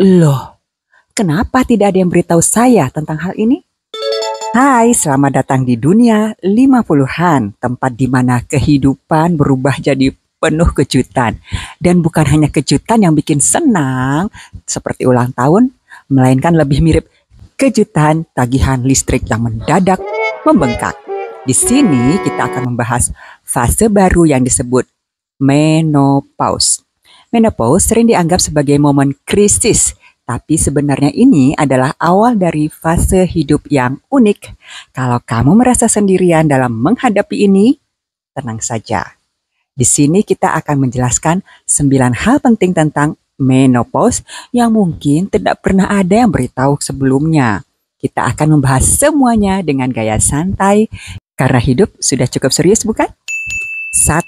Loh, kenapa tidak ada yang beritahu saya tentang hal ini? Hai, selamat datang di dunia 50-an, tempat di mana kehidupan berubah jadi penuh kejutan. Dan bukan hanya kejutan yang bikin senang, seperti ulang tahun, melainkan lebih mirip kejutan tagihan listrik yang mendadak membengkak. Di sini kita akan membahas fase baru yang disebut menopause. Menopause sering dianggap sebagai momen krisis, tapi sebenarnya ini adalah awal dari fase hidup yang unik. Kalau kamu merasa sendirian dalam menghadapi ini, tenang saja. Di sini kita akan menjelaskan 9 hal penting tentang menopause yang mungkin tidak pernah ada yang beritahu sebelumnya. Kita akan membahas semuanya dengan gaya santai, karena hidup sudah cukup serius bukan? 1.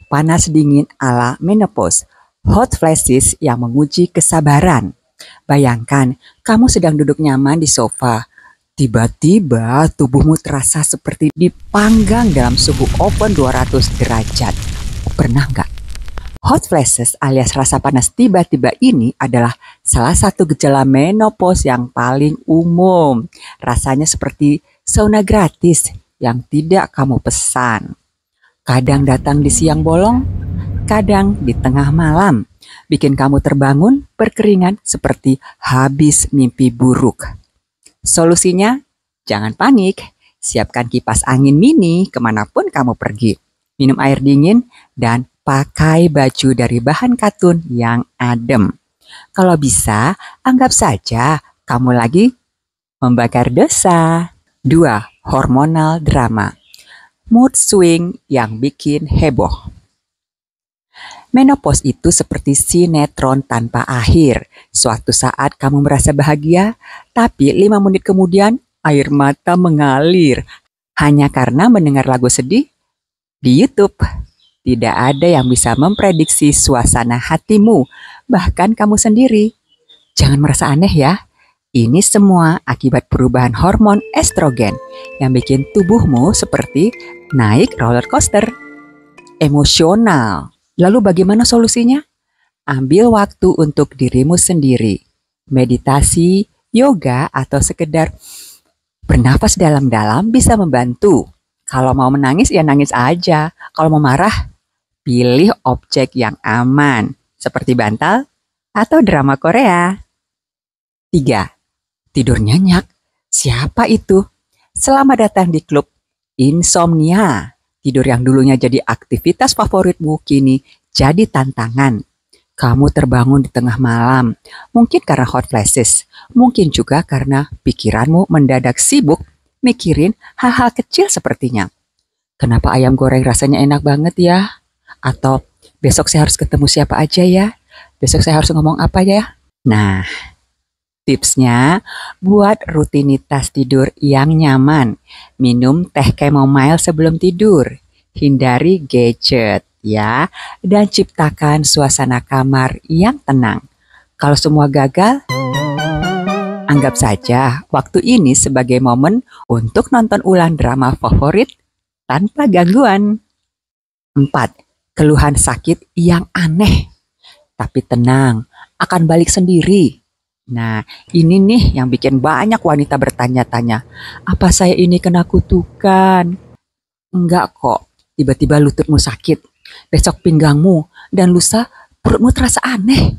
Panas dingin ala menopause. Hot flashes yang menguji kesabaran. Bayangkan, kamu sedang duduk nyaman di sofa. Tiba-tiba tubuhmu terasa seperti dipanggang dalam suhu oven 200 derajat. Pernah nggak? Hot flashes alias rasa panas tiba-tiba ini adalah salah satu gejala menopause yang paling umum. Rasanya seperti sauna gratis yang tidak kamu pesan. Kadang datang di siang bolong, kadang di tengah malam. Bikin kamu terbangun berkeringat seperti habis mimpi buruk. Solusinya, jangan panik. Siapkan kipas angin mini kemanapun kamu pergi. Minum air dingin dan pakai baju dari bahan katun yang adem. Kalau bisa, anggap saja kamu lagi membakar dosa. 2. Hormonal drama. Mood swing yang bikin heboh. Menopause itu seperti sinetron tanpa akhir. Suatu saat kamu merasa bahagia, tapi 5 menit kemudian air mata mengalir. Hanya karena mendengar lagu sedih di YouTube. Tidak ada yang bisa memprediksi suasana hatimu, bahkan kamu sendiri. Jangan merasa aneh ya. Ini semua akibat perubahan hormon estrogen yang bikin tubuhmu seperti naik roller coaster emosional. Lalu bagaimana solusinya? Ambil waktu untuk dirimu sendiri. Meditasi, yoga, atau sekedar bernafas dalam-dalam bisa membantu. Kalau mau menangis ya nangis aja. Kalau mau marah, pilih objek yang aman, seperti bantal atau drama Korea. 3. Tidur nyenyak. Siapa itu? Selamat datang di klub insomnia. Tidur yang dulunya jadi aktivitas favoritmu kini jadi tantangan. Kamu terbangun di tengah malam, mungkin karena hot flashes, mungkin juga karena pikiranmu mendadak sibuk mikirin hal-hal kecil sepertinya. Kenapa ayam goreng rasanya enak banget ya? Atau besok saya harus ketemu siapa aja ya? Besok saya harus ngomong apa ya? Nah, tipsnya buat rutinitas tidur yang nyaman. Minum teh chamomile sebelum tidur. Hindari gadget ya. Dan ciptakan suasana kamar yang tenang. Kalau semua gagal, anggap saja waktu ini sebagai momen untuk nonton ulang drama favorit tanpa gangguan. 4. Keluhan sakit yang aneh. Tapi tenang, akan balik sendiri. Nah, ini nih yang bikin banyak wanita bertanya-tanya, apa saya ini kena kutukan? Enggak kok, tiba-tiba lututmu sakit, besok pinggangmu, dan lusa perutmu terasa aneh.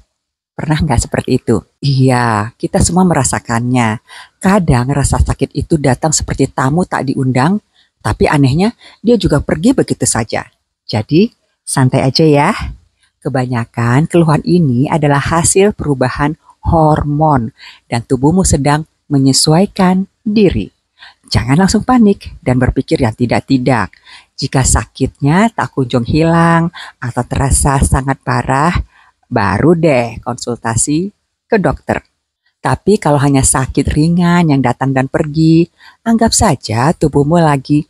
Pernah nggak seperti itu? Iya, kita semua merasakannya. Kadang rasa sakit itu datang seperti tamu tak diundang, tapi anehnya dia juga pergi begitu saja. Jadi, santai aja ya. Kebanyakan keluhan ini adalah hasil perubahan hormon dan tubuhmu sedang menyesuaikan diri. Jangan langsung panik dan berpikir yang tidak-tidak. Jika sakitnya tak kunjung hilang atau terasa sangat parah, baru deh konsultasi ke dokter. Tapi kalau hanya sakit ringan yang datang dan pergi, anggap saja tubuhmu lagi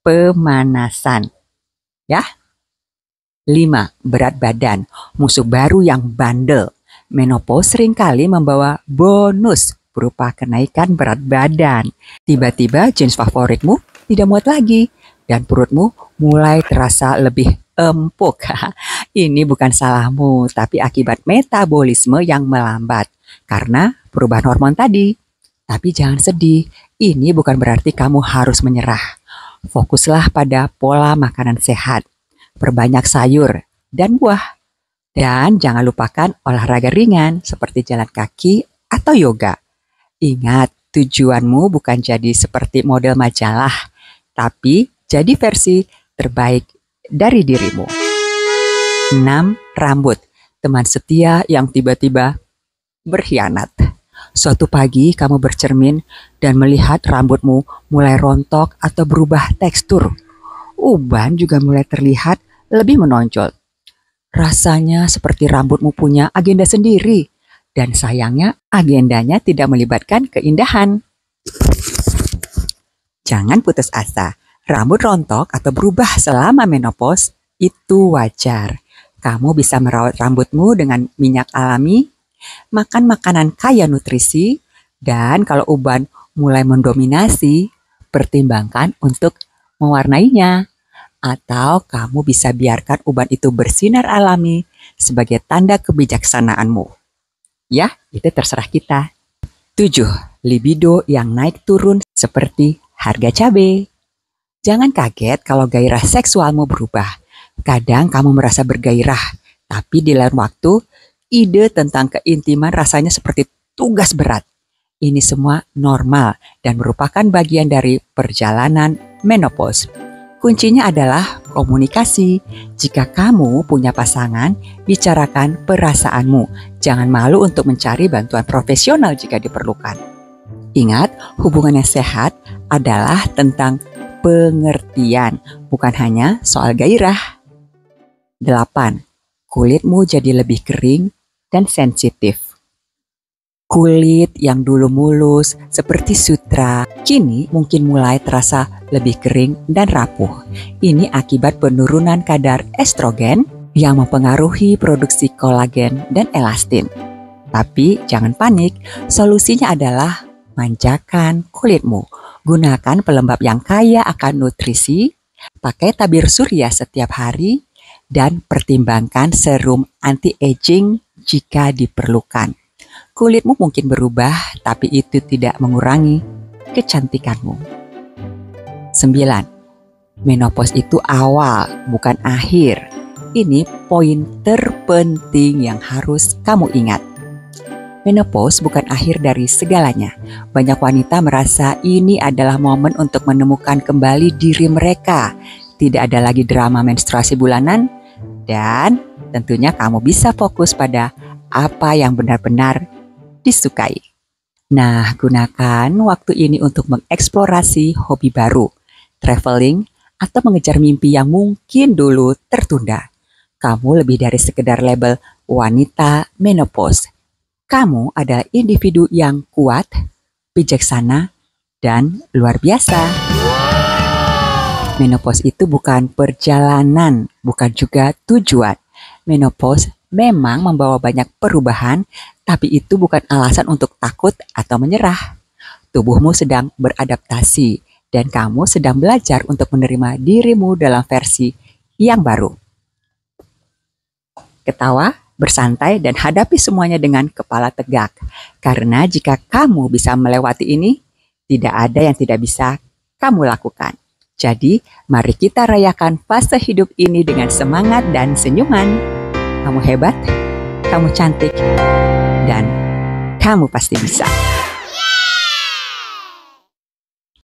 pemanasan. Ya. 5. Berat badan, musuh baru yang bandel. Menopause seringkali membawa bonus berupa kenaikan berat badan. Tiba-tiba jeans favoritmu tidak muat lagi dan perutmu mulai terasa lebih empuk. Ini bukan salahmu, tapi akibat metabolisme yang melambat. karena perubahan hormon tadi. Tapi jangan sedih, ini bukan berarti kamu harus menyerah. Fokuslah pada pola makanan sehat, perbanyak sayur dan buah. Dan jangan lupakan olahraga ringan seperti jalan kaki atau yoga. Ingat, tujuanmu bukan jadi seperti model majalah, tapi jadi versi terbaik dari dirimu. 6. Rambut, teman setia yang tiba-tiba berkhianat. Suatu pagi kamu bercermin dan melihat rambutmu mulai rontok atau berubah tekstur. Uban juga mulai terlihat lebih menonjol. Rasanya seperti rambutmu punya agenda sendiri. Dan sayangnya agendanya tidak melibatkan keindahan. Jangan putus asa. Rambut rontok atau berubah selama menopause itu wajar. Kamu bisa merawat rambutmu dengan minyak alami, makan makanan kaya nutrisi, dan kalau uban mulai mendominasi, pertimbangkan untuk mewarnainya. Atau kamu bisa biarkan uban itu bersinar alami sebagai tanda kebijaksanaanmu. Ya, itu terserah kita. 7. Libido yang naik turun seperti harga cabai. Jangan kaget kalau gairah seksualmu berubah. Kadang kamu merasa bergairah, tapi di lain waktu, ide tentang keintiman rasanya seperti tugas berat. Ini semua normal dan merupakan bagian dari perjalanan menopause. Kuncinya adalah komunikasi. Jika kamu punya pasangan, bicarakan perasaanmu. Jangan malu untuk mencari bantuan profesional jika diperlukan. Ingat, hubungan yang sehat adalah tentang pengertian, bukan hanya soal gairah. 8. Kulitmu jadi lebih kering dan sensitif. Kulit yang dulu mulus seperti sutra, kini mungkin mulai terasa lebih kering dan rapuh. Ini akibat penurunan kadar estrogen yang mempengaruhi produksi kolagen dan elastin. Tapi jangan panik, solusinya adalah manjakan kulitmu. Gunakan pelembab yang kaya akan nutrisi, pakai tabir surya setiap hari, dan pertimbangkan serum anti-aging jika diperlukan. Kulitmu mungkin berubah, tapi itu tidak mengurangi kecantikanmu. 9. Menopause itu awal, bukan akhir. Ini poin terpenting yang harus kamu ingat. Menopause bukan akhir dari segalanya. Banyak wanita merasa ini adalah momen untuk menemukan kembali diri mereka. Tidak ada lagi drama menstruasi bulanan, dan tentunya kamu bisa fokus pada apa yang benar-benar disukai. Nah, gunakan waktu ini untuk mengeksplorasi hobi baru, traveling, atau mengejar mimpi yang mungkin dulu tertunda. Kamu lebih dari sekedar label wanita menopause. Kamu adalah individu yang kuat, bijaksana, dan luar biasa. Menopause itu bukan perjalanan, bukan juga tujuan. Menopause memang membawa banyak perubahan, tapi itu bukan alasan untuk takut atau menyerah. Tubuhmu sedang beradaptasi, dan kamu sedang belajar untuk menerima dirimu dalam versi yang baru. Ketawa, bersantai, dan hadapi semuanya dengan kepala tegak. Karena jika kamu bisa melewati ini, tidak ada yang tidak bisa kamu lakukan. Jadi, mari kita rayakan fase hidup ini dengan semangat dan senyuman. Kamu hebat, kamu cantik, dan kamu pasti bisa.